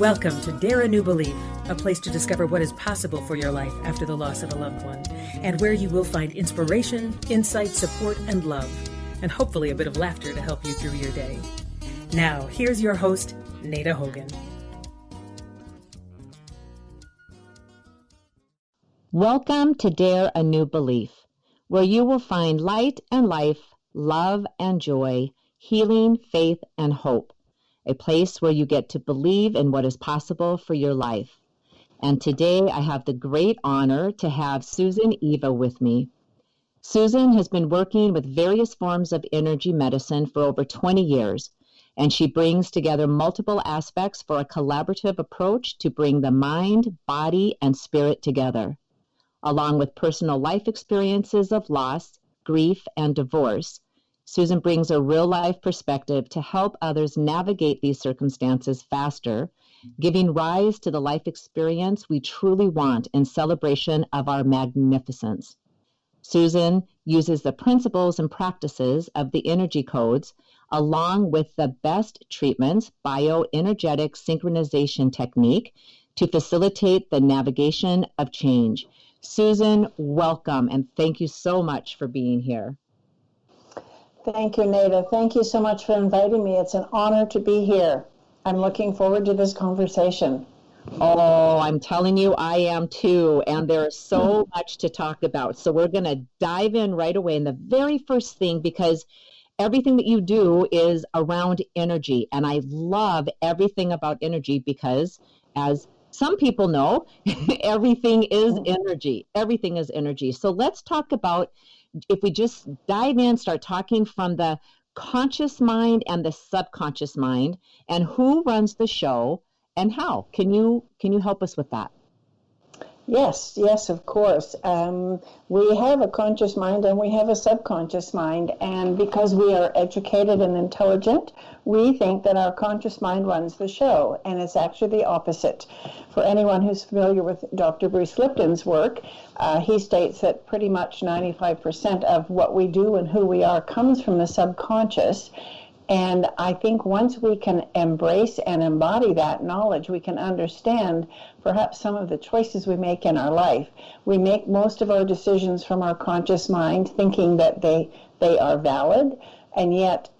Welcome to Dare a New Belief, a place to discover what is possible for your life after the loss of a loved one, and where you will find inspiration, insight, support, and love, and hopefully a bit of laughter to help you through your day. Now, here's your host, Nada Hogan. Welcome to Dare a New Belief, where you will find light and life, love and joy, healing, faith, and hope. A place where you get to believe in what is possible for your life. And today I have the great honor to have Susan Eva with me. Susan has been working with various forms of energy medicine for over 20 years, and she brings together multiple aspects for a collaborative approach to bring the mind, body, and spirit together. Along with personal life experiences of loss, grief, and divorce, Susan brings a real-life perspective to help others navigate these circumstances faster, giving rise to the life experience we truly want in celebration of our magnificence. Susan uses the principles and practices of the energy codes along with the best treatments, bioenergetic synchronization technique, to facilitate the navigation of change. Susan, welcome, and thank you so much for being here. Thank you, Nada. Thank you so much for inviting me. It's an honor to be here. I'm looking forward to this conversation. Oh, I'm telling you, I am too. And there is so much to talk about. So we're going to dive in right away. And the very first thing, because everything that you do is around energy. And I love everything about energy because, as some people know, everything is energy. Everything is energy. So let's talk about, if we just dive in, start talking from the conscious mind and the subconscious mind, and who runs the show and how. Can you help us with that? Yes, of course. We have a conscious mind and we have a subconscious mind, and because we are educated and intelligent, we think that our conscious mind runs the show, and it's actually the opposite. For anyone who's familiar with Dr. Bruce Lipton's work, he states that pretty much 95% of what we do and who we are comes from the subconscious. And I think once we can embrace and embody that knowledge, we can understand perhaps some of the choices we make in our life. We make most of our decisions from our conscious mind, thinking that they are valid, and yet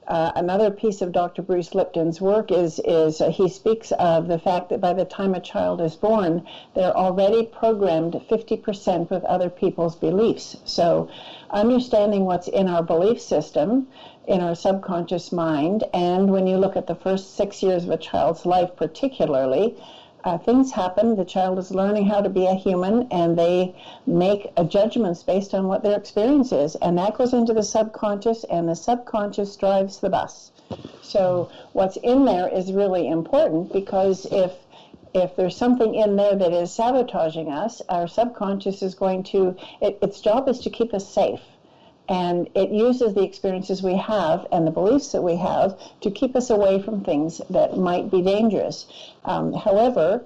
another piece of Dr. Bruce Lipton's work is he speaks of the fact that by the time a child is born, they're already programmed 50% with other people's beliefs. So understanding what's in our belief system, in our subconscious mind, and when you look at the first 6 years of a child's life particularly, things happen. The child is learning how to be a human, and they make judgments based on what their experience is, and that goes into the subconscious, and the subconscious drives the bus. So what's in there is really important, because if there's something in there that is sabotaging us, our subconscious is going to, its job is to keep us safe. And it uses the experiences we have and the beliefs that we have to keep us away from things that might be dangerous. However,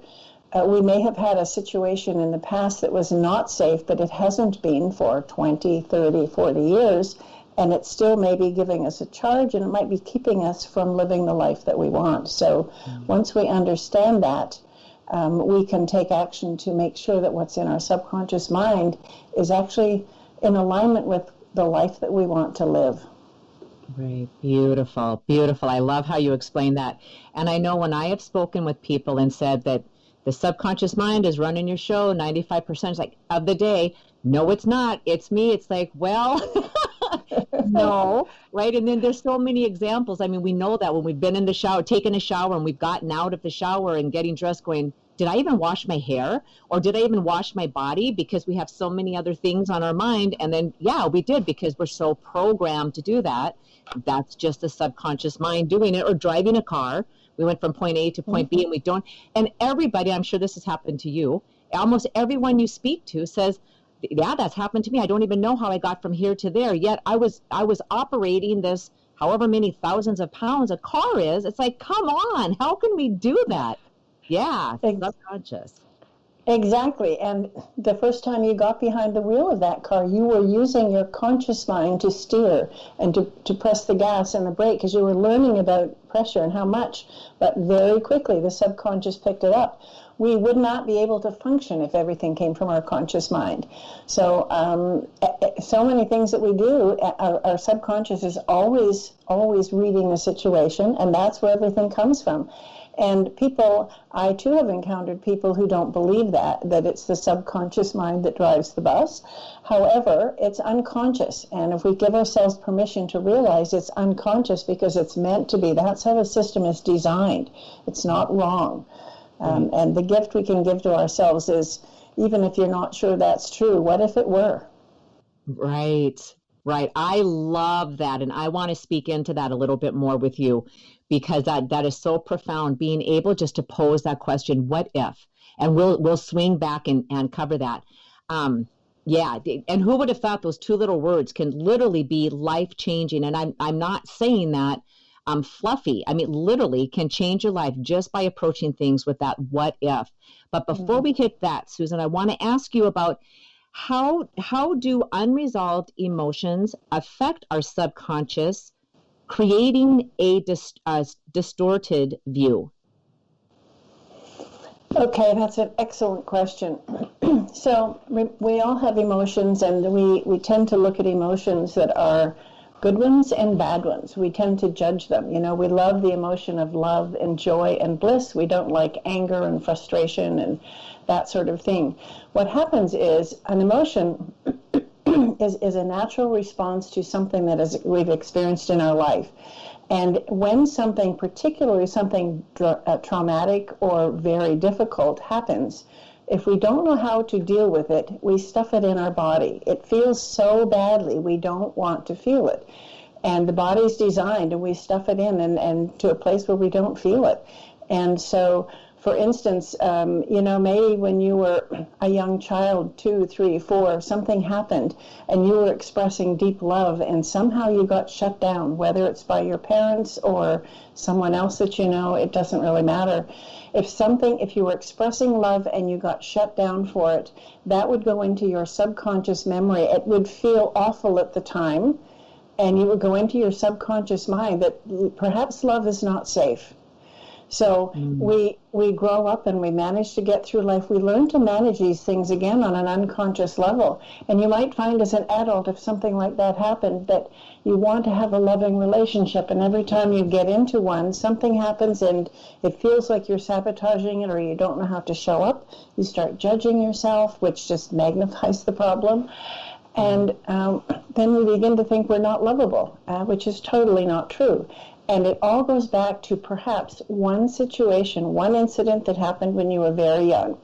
we may have had a situation in the past that was not safe, but it hasn't been for 20, 30, 40 years, and it still may be giving us a charge, and it might be keeping us from living the life that we want. So once we understand that, we can take action to make sure that what's in our subconscious mind is actually in alignment with the life that we want to live. Right. Beautiful. Beautiful. I love how you explain that. And I know when I have spoken with people and said that the subconscious mind is running your show 95% like of the day, no, it's not. It's me. It's like, well, no, right? And then there's so many examples. I mean, we know that when we've been in the shower, taken a shower, and we've gotten out of the shower and getting dressed going, did I even wash my hair? Or did I even wash my body? Because we have so many other things on our mind. And then, yeah, we did, because we're so programmed to do that. That's just the subconscious mind doing it. Or driving a car. We went from point A to point B, and we don't. And everybody, I'm sure this has happened to you, almost everyone you speak to says, yeah, that's happened to me. I don't even know how I got from here to there. Yet I was operating this however many thousands of pounds a car is. It's like, come on, how can we do that? Yeah, subconscious. Exactly. And the first time you got behind the wheel of that car, you were using your conscious mind to steer and to press the gas and the brake because you were learning about pressure and how much. But very quickly, the subconscious picked it up. We would not be able to function if everything came from our conscious mind. So, so many things that we do, our subconscious is always reading the situation, and that's where everything comes from. And people, I too have encountered people who don't believe that it's the subconscious mind that drives the bus. However, it's unconscious. And if we give ourselves permission to realize it's unconscious because it's meant to be, that's how the system is designed. It's not wrong. And the gift we can give to ourselves is, even if you're not sure that's true, what if it were? Right. I love that. And I want to speak into that a little bit more with you, because that is so profound, being able just to pose that question, what if? And we'll swing back and cover that. Yeah. And who would have thought those two little words can literally be life-changing? And I'm not saying that fluffy. I mean, literally can change your life just by approaching things with that what if. But before we hit that, Susan, I want to ask you about how do unresolved emotions affect our subconscious, creating a distorted view? Okay, that's an excellent question. So we all have emotions, and we tend to look at emotions that are good ones and bad ones. We tend to judge them. You know, we love the emotion of love and joy and bliss. We don't like anger and frustration and that sort of thing. What happens is an emotion is a natural response to something that we've experienced in our life. And when something, particularly something traumatic or very difficult happens, if we don't know how to deal with it, we stuff it in our body. It feels so badly, we don't want to feel it. And the body's designed, and we stuff it in and to a place where we don't feel it. And so, for instance, maybe when you were a young child, 2, 3, 4, something happened, and you were expressing deep love, and somehow you got shut down, whether it's by your parents or someone else that you know, it doesn't really matter. If you were expressing love and you got shut down for it, that would go into your subconscious memory. It would feel awful at the time, and you would go into your subconscious mind that perhaps love is not safe. So we grow up and we manage to get through life. We learn to manage these things again on an unconscious level. And you might find as an adult, if something like that happened, that you want to have a loving relationship. And every time you get into one, something happens and it feels like you're sabotaging it, or you don't know how to show up. You start judging yourself, which just magnifies the problem. And then we begin to think we're not lovable, which is totally not true. And it all goes back to perhaps one situation, one incident that happened when you were very young.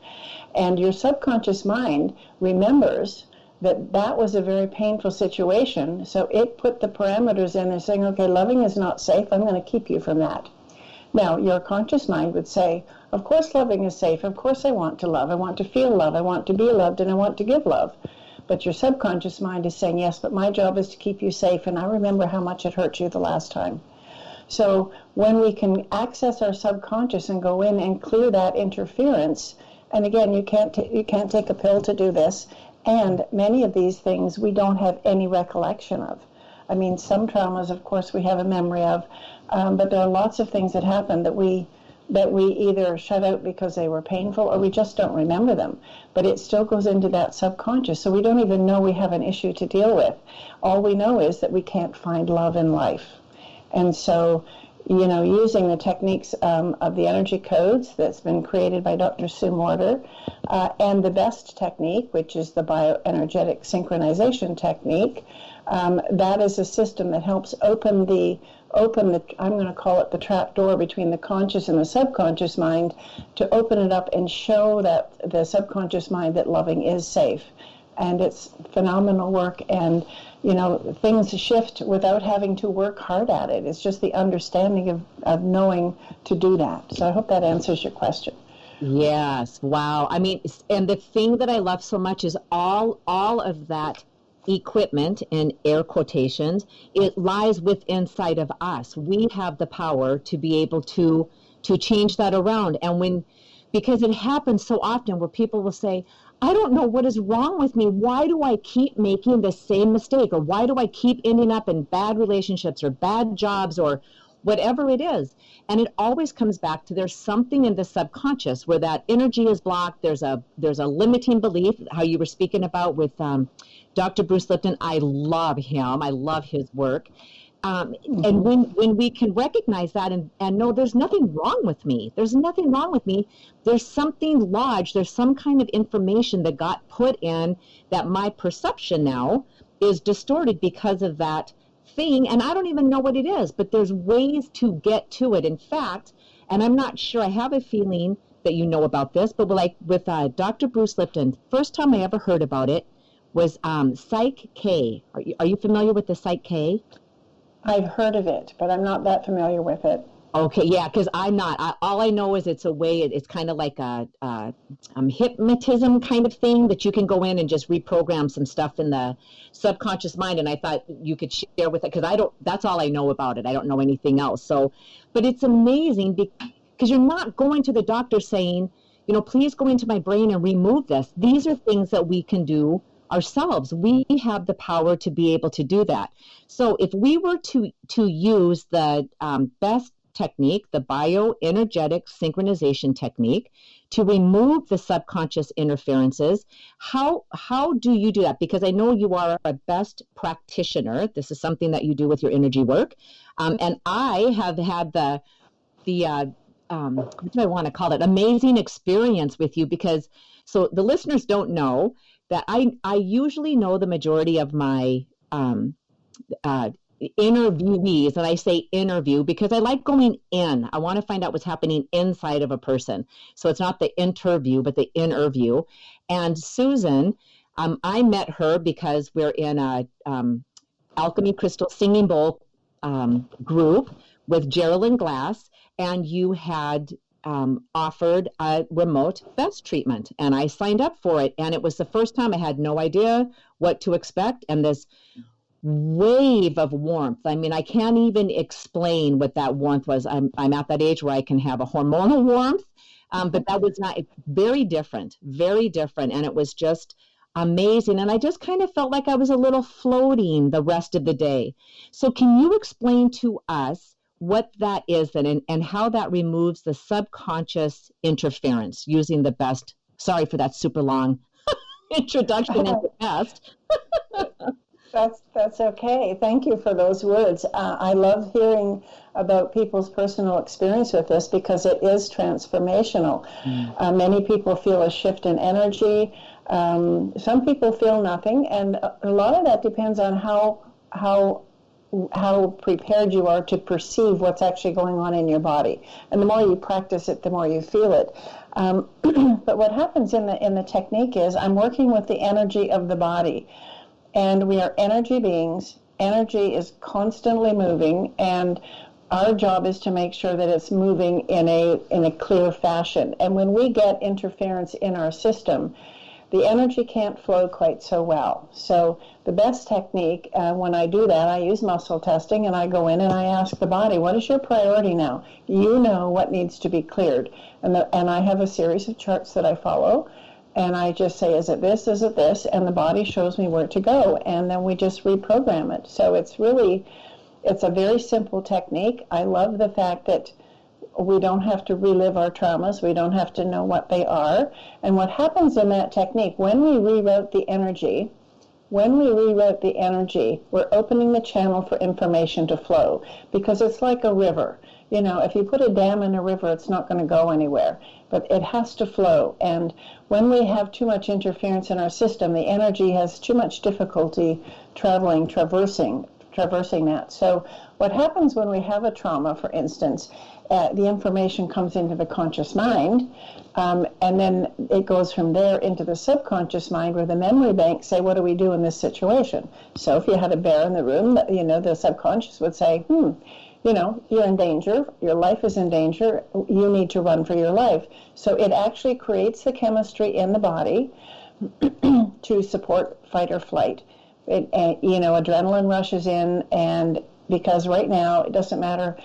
And your subconscious mind remembers that was a very painful situation. So it put the parameters in there saying, okay, loving is not safe. I'm going to keep you from that. Now, your conscious mind would say, of course loving is safe. Of course I want to love. I want to feel love. I want to be loved, and I want to give love. But your subconscious mind is saying, yes, but my job is to keep you safe. And I remember how much it hurt you the last time. So when we can access our subconscious and go in and clear that interference, and again, you can't take a pill to do this, and many of these things we don't have any recollection of. I mean, some traumas, of course, we have a memory of, but there are lots of things that happen that we either shut out because they were painful, or we just don't remember them. But it still goes into that subconscious, so we don't even know we have an issue to deal with. All we know is that we can't find love in life. And so, using the techniques of the energy codes that's been created by Dr. Sue Morter, and the best technique, which is the bioenergetic synchronization technique, that is a system that helps open the, I'm going to call it the trap door between the conscious and the subconscious mind, to open it up and show that the subconscious mind that loving is safe. And it's phenomenal work, and things shift without having to work hard at it. It's just the understanding of knowing to do that. So I hope that answers your question. Yes. Wow. I mean, and the thing that I love so much is all of that equipment, in air quotations, it lies within inside of us. We have the power to be able to change that around. And when because it happens so often where people will say, I don't know what is wrong with me. Why do I keep making the same mistake? Or why do I keep ending up in bad relationships or bad jobs or whatever it is? And it always comes back to there's something in the subconscious where that energy is blocked. There's a limiting belief, how you were speaking about with Dr. Bruce Lipton. I love him. I love his work. And when we can recognize that and know there's nothing wrong with me, there's something lodged, there's some kind of information that got put in that my perception now is distorted because of that thing, and I don't even know what it is, but there's ways to get to it. In fact, and I'm not sure, I have a feeling that you know about this, but like with Dr. Bruce Lipton, first time I ever heard about it was Psych K. Are you familiar with the Psych K? I've heard of it, but I'm not that familiar with it. Okay, yeah, because I'm not. All I know is it's a way, it's kind of like a hypnotism kind of thing that you can go in and just reprogram some stuff in the subconscious mind. And I thought you could share with it, because that's all I know about it. I don't know anything else. So, but it's amazing because you're not going to the doctor saying, please go into my brain and remove this. These are things that we can do ourselves. We have the power to be able to do that. So if we were to use the best technique, the bioenergetic synchronization technique, to remove the subconscious interferences, how do you do that? Because I know you are a best practitioner. This is something that you do with your energy work. And I have had the what do I want to call it? Amazing experience with you, because so the listeners don't know that I usually know the majority of my interviewees, and I say interview because I like going in. I want to find out what's happening inside of a person. So it's not the interview, but the interview. And Susan, I met her because we're in a Alchemy Crystal Singing Bowl group with Geraldine Glass, and you had offered a remote best treatment, and I signed up for it, and it was the first time. I had no idea what to expect, and this wave of warmth. I mean, I can't even explain what that warmth was. I'm at that age where I can have a hormonal warmth, but that was not very different, and it was just amazing. And I just kind of felt like I was a little floating the rest of the day. So can you explain to us what that is then, and how that removes the subconscious interference using the best? Sorry for that super long introduction into best. That's okay. Thank you for those words. I love hearing about people's personal experience with this because it is transformational. Many people feel a shift in energy. Some people feel nothing, and a lot of that depends on how prepared you are to perceive what's actually going on in your body. And the more you practice it, the more you feel it. But what happens in the technique is I'm working with the energy of the body. And we are energy beings. Energy is constantly moving, and our job is to make sure that it's moving in a clear fashion. And when we get interference in our system, the energy can't flow quite so well. So the best technique, when I do that, I use muscle testing, and I go in and I ask the body, what is your priority now? You know what needs to be cleared. And I have a series of charts that I follow, and I just say, is it this, is it this? And the body shows me where to go, and then we just reprogram it. So it's a very simple technique. I love the fact that we don't have to relive our traumas. We don't have to know what they are. And what happens in that technique, when we reroute the energy, we're opening the channel for information to flow, because it's like a river. If you put a dam in a river, it's not going to go anywhere, but it has to flow. And when we have too much interference in our system, the energy has too much difficulty traversing that. So what happens when we have a trauma, for instance, the information comes into the conscious mind, and then it goes from there into the subconscious mind, where the memory banks say, what do we do in this situation? So if you had a bear in the room, the subconscious would say, you're in danger, your life is in danger, you need to run for your life. So it actually creates the chemistry in the body to support fight or flight. Adrenaline rushes in, and because right now it doesn't matter